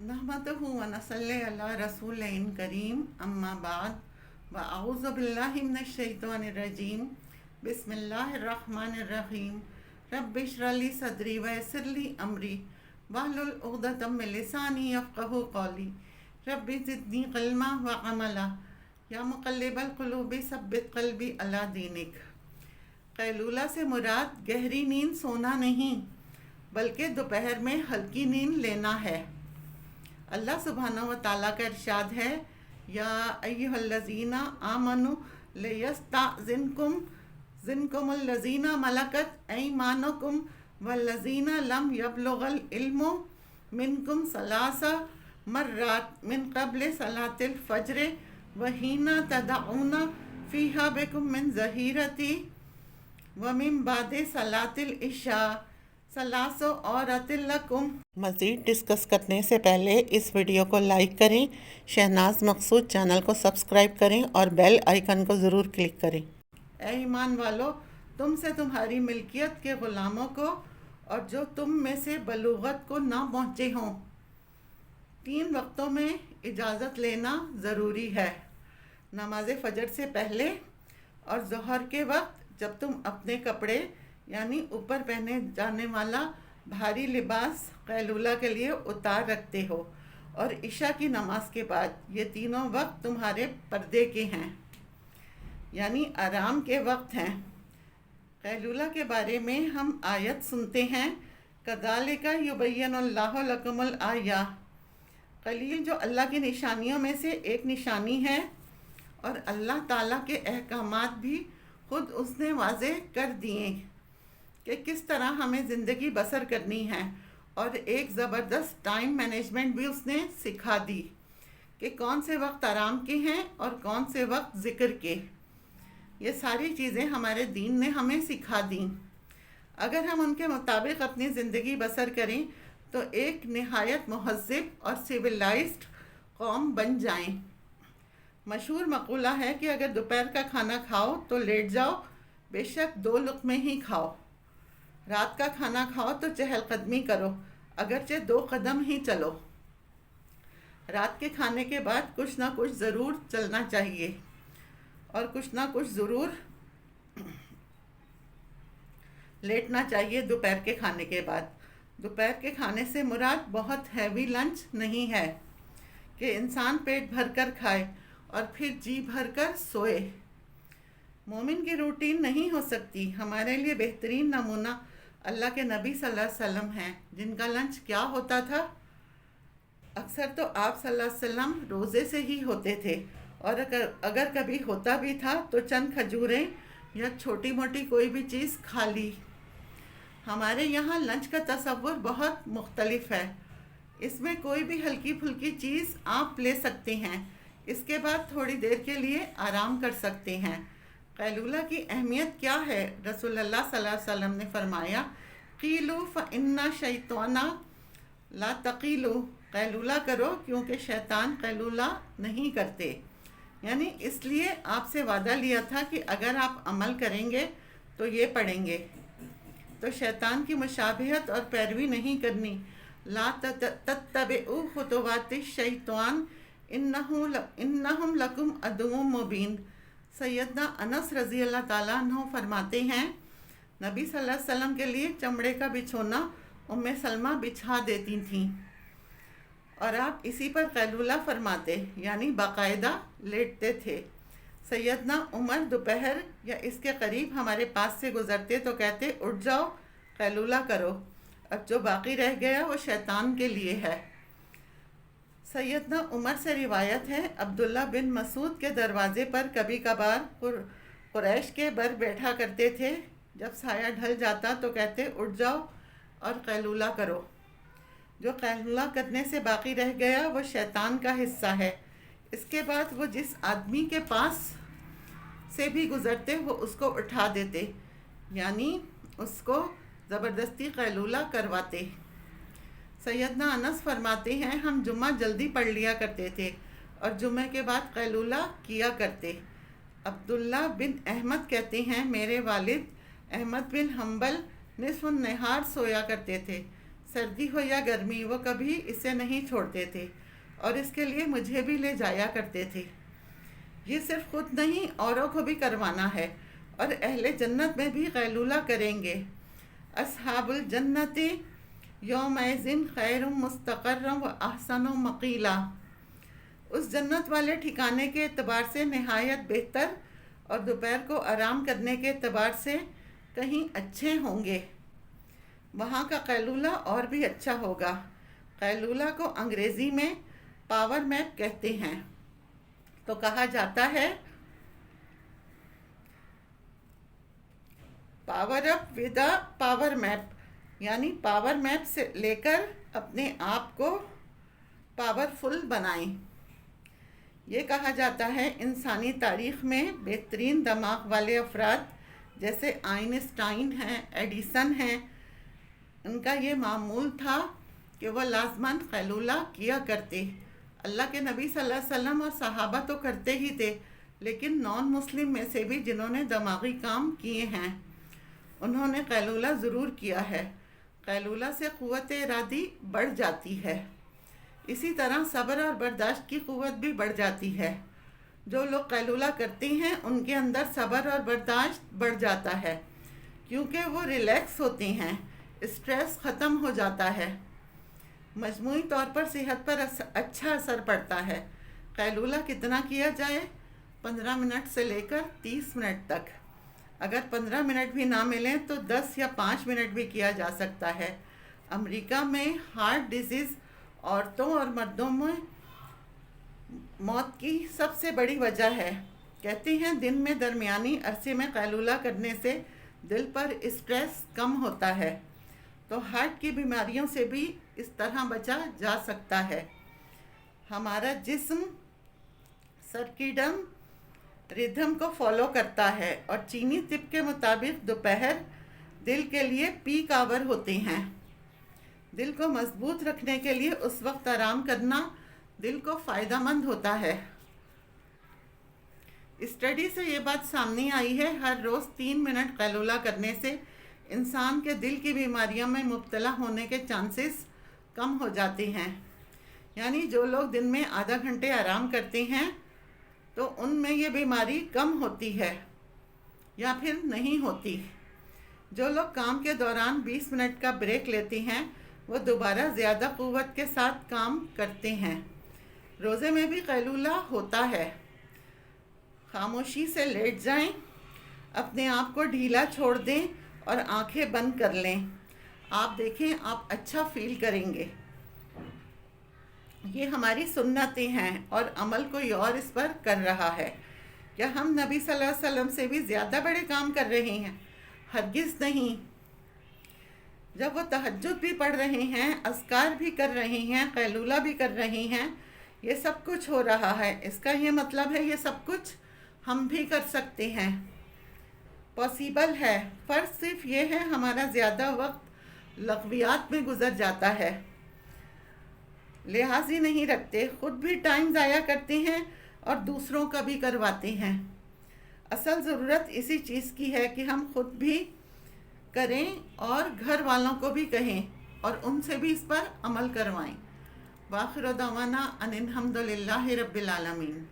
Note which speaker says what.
Speaker 1: नहमदुहु व नसल्ली अला रसूलिन करीम अम्मा बाद व अऊज़ु बिल्लाहि मिनश शैतानिर रजीम बिस्मिल्लाहिर रहमानिर रहीम रब्बि इश्रह ली सदरी व यस्सिर ली अमरी वहलुल उक़दतम मिन लिसानी यफ़क़हू क़ौली रब्बि ज़िदनी इल्मा व अमला या मुक़ल्लिबल क़ुलूबि सब्बित क़ल्बी अला दीनिक। कैलूला से मुराद गहरी नींद सोना नहीं बल्कि दोपहर में हल्की नींद लेना है। अल्लाह सुब्हानहू व तआला का इरशाद है, या अय्युहल्लज़ीना आमनु लियस्तअज़िनकुमुल्लज़ीना मलकत ऐमानुकुम वल्लज़ीना लम यबलुगल इल्मु मिनकुम सलासा मर्रात मिन क़ब्ल सलातिल फ़ज्र व हीना तदऊना फ़ीहा बिकुम मिन ज़हीरती व मिन बादे सलातिल इशा सलासो और अतिल्लकुम। मज़ीद डिस्कस करने से पहले इस वीडियो को लाइक करें, शहनाज मकसूद चैनल को सब्सक्राइब करें और बेल आइकन को ज़रूर क्लिक करें। ऐ ईमान वालो, तुमसे तुम्हारी मिल्कियत के ग़ुलामों को और जो तुम में से बलूगत को ना पहुँचे हों 3 वक्तों में इजाज़त लेना ज़रूरी है। नमाज फ़जर से पहले और ज़ोहर के वक्त जब तुम अपने कपड़े यानी ऊपर पहने जाने वाला भारी लिबास कैलूला के लिए उतार रखते हो, और इशा की नमाज के बाद ये तीनों वक्त तुम्हारे पर्दे के हैं यानी आराम के वक्त हैं। कैलूला के बारे में हम आयत सुनते हैं, कज़ालिका युबय्यिनुल्लाहु लकुमुल आया। कलील जो अल्लाह की निशानियों में से एक निशानी है और अल्लाह ताला के अहकामात भी खुद उसने वाज़ेह कर दिए कि किस तरह हमें ज़िंदगी बसर करनी है, और एक ज़बरदस्त टाइम मैनेजमेंट भी उसने सिखा दी कि कौन से वक्त आराम के हैं और कौन से वक्त ज़िक्र के। ये सारी चीज़ें हमारे दीन ने हमें सिखा दी। अगर हम उनके मुताबिक अपनी ज़िंदगी बसर करें तो एक निहायत महज़्ज़ब और सिविलाइज्ड कौम बन जाएं। मशहूर मक़ूला है कि अगर दोपहर का खाना खाओ तो लेट जाओ, बेशक 2 लुक़मे ही खाओ। रात का खाना खाओ तो चहलकदमी करो, अगरचे 2 कदम ही चलो। रात के खाने के बाद कुछ ना कुछ ज़रूर चलना चाहिए और कुछ ना कुछ ज़रूर लेटना चाहिए दोपहर के खाने के बाद। दोपहर के खाने से मुराद बहुत हैवी लंच नहीं है कि इंसान पेट भर कर खाए और फिर जी भर कर सोए। मोमिन की रूटीन नहीं हो सकती। हमारे लिए बेहतरीन नमूना अल्लाह के नबी सल्लल्लाहु अलैहि वसल्लम हैं, जिनका लंच क्या होता था। अक्सर तो आप सल्लल्लाहु अलैहि वसल्लम रोज़े से ही होते थे, और अगर कभी होता भी था तो चंद खजूरें या छोटी मोटी कोई भी चीज़ खा ली। हमारे यहाँ लंच का तसव्वुर बहुत मुख्तलिफ है। इसमें कोई भी हल्की फुल्की चीज़ आप ले सकते हैं, इसके बाद थोड़ी देर के लिए आराम कर सकते हैं। कैलूला की अहमियत क्या है? रसूलुल्लाह सल्लल्लाहु अलैहि वसल्लम ने फरमाया, क़ीलू फ़इन्ना शैताना ला तक़ीलू। कैलूला करो क्योंकि शैतान कैलूला नहीं करते। यानी इसलिए आपसे वादा लिया था कि अगर आप अमल करेंगे तो ये पढ़ेंगे, तो शैतान की मुशाबहत और पैरवी नहीं करनी। ला तत्तबिउ खुतुवातिश शैतान इन्नहुम लकुम अदुव्वुम मुबीन। सैयदना अनस रज़ी अल्लाह ताला अन्हु फरमाते हैं, नबी सल्लल्लाहु अलैहि वसल्लम के लिए चमड़े का बिछोना उम्मे सलमा बिछा देती थीं और आप इसी पर कैलूला फरमाते यानी बाकायदा लेटते थे। सैयदना उमर दोपहर या इसके करीब हमारे पास से गुज़रते तो कहते, उठ जाओ, कैलूला करो, अब जो बाकी रह गया वो शैतान के लिए है। सैयदना उमर से रिवायत है, अब्दुल्ला बिन मसूद के दरवाज़े पर कभी कभार कुरैश के बर बैठा करते थे। जब साया ढल जाता तो कहते, उठ जाओ और कैलूला करो। जो कैलूला करने से बाकी रह गया वो शैतान का हिस्सा है। इसके बाद वो जिस आदमी के पास से भी गुज़रते वो उसको उठा देते, यानी उसको ज़बरदस्ती कैलूला करवाते। सैयदना अनस फरमाते हैं, हम जुम्मा जल्दी पढ़ लिया करते थे और जुम्मे के बाद कैलूला किया करते। अब्दुल्ला बिन अहमद कहते हैं, मेरे वालिद अहमद बिन हम्बल निस्फ़ुन नहार सोया करते थे। سردی ہو یا گرمی وہ کبھی اسے نہیں چھوڑتے تھے اور اس کے لیے مجھے بھی لے جایا کرتے تھے۔ یہ صرف خود نہیں اوروں کو بھی کروانا ہے، اور اہل جنت میں بھی قیلولہ کریں گے۔ اصحاب الجنت یومئذ خیر مستقرا و احسن مقیلا۔ اس جنت والے ٹھکانے کے اعتبار سے نہایت بہتر اور دوپہر کو آرام کرنے کے اعتبار سے کہیں اچھے ہوں گے۔ وہاں کا قیلولہ اور بھی اچھا ہوگا۔ قیلولہ کو انگریزی میں پاور میپ کہتے ہیں۔ تو کہا جاتا ہے power up with a power map, یعنی پاور میپ سے لے کر اپنے آپ کو پاورفل بنائیں۔ یہ کہا جاتا ہے انسانی تاریخ میں بہترین دماغ والے افراد جیسے آئنسٹائن ہیں، ایڈیسن ہیں، ان کا یہ معمول تھا کہ وہ لازماً قیلولہ کیا کرتے۔ اللہ کے نبی صلی اللہ علیہ وسلم اور صحابہ تو کرتے ہی تھے، لیکن نان مسلم میں سے بھی جنہوں نے دماغی کام کیے ہیں انہوں نے قیلولہ ضرور کیا ہے۔ قیلولہ سے قوت ارادی بڑھ جاتی ہے، اسی طرح صبر اور برداشت کی قوت بھی بڑھ جاتی ہے۔ جو لوگ قیلولہ کرتے ہیں ان کے اندر صبر اور برداشت بڑھ جاتا ہے، کیونکہ وہ ریلیکس ہوتے ہیں، اسٹریس ختم ہو جاتا ہے۔ مجموعی طور پر صحت پر اچھا اثر پڑتا ہے۔ قیلولہ کتنا کیا جائے؟ 15 منٹ سے لے کر 30 منٹ تک۔ اگر 15 منٹ بھی نہ ملیں تو 10 یا 5 منٹ بھی کیا جا سکتا ہے۔ امریکہ میں ہارٹ ڈیزیز عورتوں اور مردوں میں موت کی سب سے بڑی وجہ ہے۔ کہتے ہیں دن میں درمیانی عرصے میں قیلولہ کرنے سے دل پر اسٹریس کم ہوتا ہے، تو ہارٹ کی بیماریوں سے بھی اس طرح بچا جا سکتا ہے۔ ہمارا جسم سرکیڈن ردھم کو فالو کرتا ہے، اور چینی طب کے مطابق دوپہر دل کے لیے پیک آور ہوتے ہیں۔ دل کو مضبوط رکھنے کے لیے اس وقت آرام کرنا دل کو فائدہ مند ہوتا ہے۔ اسٹڈی سے یہ بات سامنے آئی ہے، ہر روز 3 منٹ قیلولہ کرنے سے انسان کے دل کی بیماریوں میں مبتلا ہونے کے چانسز کم ہو جاتے ہیں۔ یعنی جو لوگ دن میں آدھا گھنٹے آرام کرتے ہیں تو ان میں یہ بیماری کم ہوتی ہے یا پھر نہیں ہوتی۔ جو لوگ کام کے دوران 20 منٹ کا بریک لیتے ہیں وہ دوبارہ زیادہ قوت کے ساتھ کام کرتے ہیں۔ روزے میں بھی قیلولہ ہوتا ہے۔ خاموشی سے لیٹ جائیں، اپنے آپ کو ڈھیلا چھوڑ دیں اور آنکھیں بند کر لیں۔ آپ دیکھیں آپ اچھا فیل کریں گے۔ یہ ہماری سنتیں ہیں اور عمل کوئی اور اس پر کر رہا ہے۔ کیا ہم نبی صلی اللہ علیہ وسلم سے بھی زیادہ بڑے کام کر رہے ہیں؟ ہرگز نہیں۔ جب وہ تہجد بھی پڑھ رہے ہیں، اذکار بھی کر رہے ہیں، قیلولہ بھی کر رہے ہیں، یہ سب کچھ ہو رہا ہے، اس کا یہ مطلب ہے یہ سب کچھ ہم بھی کر سکتے ہیں، پاسیبل ہے۔ فرض صرف یہ ہے ہمارا زیادہ وقت لغویات میں گزر جاتا ہے، لحاظ ہی نہیں رکھتے، خود بھی ٹائم ضائع کرتے ہیں اور دوسروں کا بھی کرواتے ہیں۔ اصل ضرورت اسی چیز کی ہے کہ ہم خود بھی کریں اور گھر والوں کو بھی کہیں اور ان سے بھی اس پر عمل کروائیں۔ وآخر دعوانا ان الحمد للہ رب العالمین۔